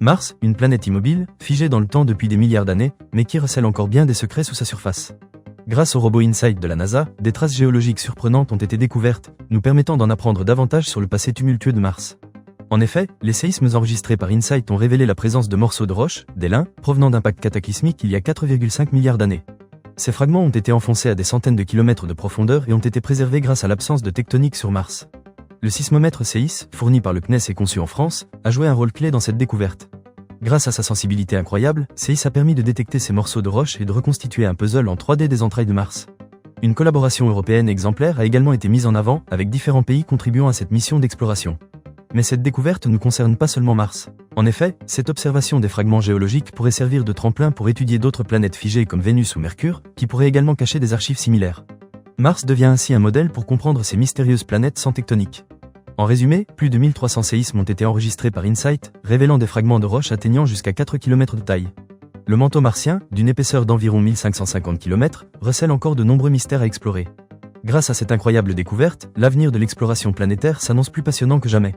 Mars, une planète immobile, figée dans le temps depuis des milliards d'années, mais qui recèle encore bien des secrets sous sa surface. Grâce au robot InSight de la NASA, des traces géologiques surprenantes ont été découvertes, nous permettant d'en apprendre davantage sur le passé tumultueux de Mars. En effet, les séismes enregistrés par InSight ont révélé la présence de morceaux de roche, des lins, provenant d'impacts cataclysmiques il y a 4,5 milliards d'années. Ces fragments ont été enfoncés à des centaines de kilomètres de profondeur et ont été préservés grâce à l'absence de tectonique sur Mars. Le sismomètre CEIS, fourni par le CNES et conçu en France, a joué un rôle clé dans cette découverte. Grâce à sa sensibilité incroyable, CEIS a permis de détecter ces morceaux de roche et de reconstituer un puzzle en 3D des entrailles de Mars. Une collaboration européenne exemplaire a également été mise en avant, avec différents pays contribuant à cette mission d'exploration. Mais cette découverte ne concerne pas seulement Mars. En effet, cette observation des fragments géologiques pourrait servir de tremplin pour étudier d'autres planètes figées comme Vénus ou Mercure, qui pourraient également cacher des archives similaires. Mars devient ainsi un modèle pour comprendre ces mystérieuses planètes sans tectonique. En résumé, plus de 1300 séismes ont été enregistrés par InSight, révélant des fragments de roche atteignant jusqu'à 4 km de taille. Le manteau martien, d'une épaisseur d'environ 1550 km, recèle encore de nombreux mystères à explorer. Grâce à cette incroyable découverte, l'avenir de l'exploration planétaire s'annonce plus passionnant que jamais.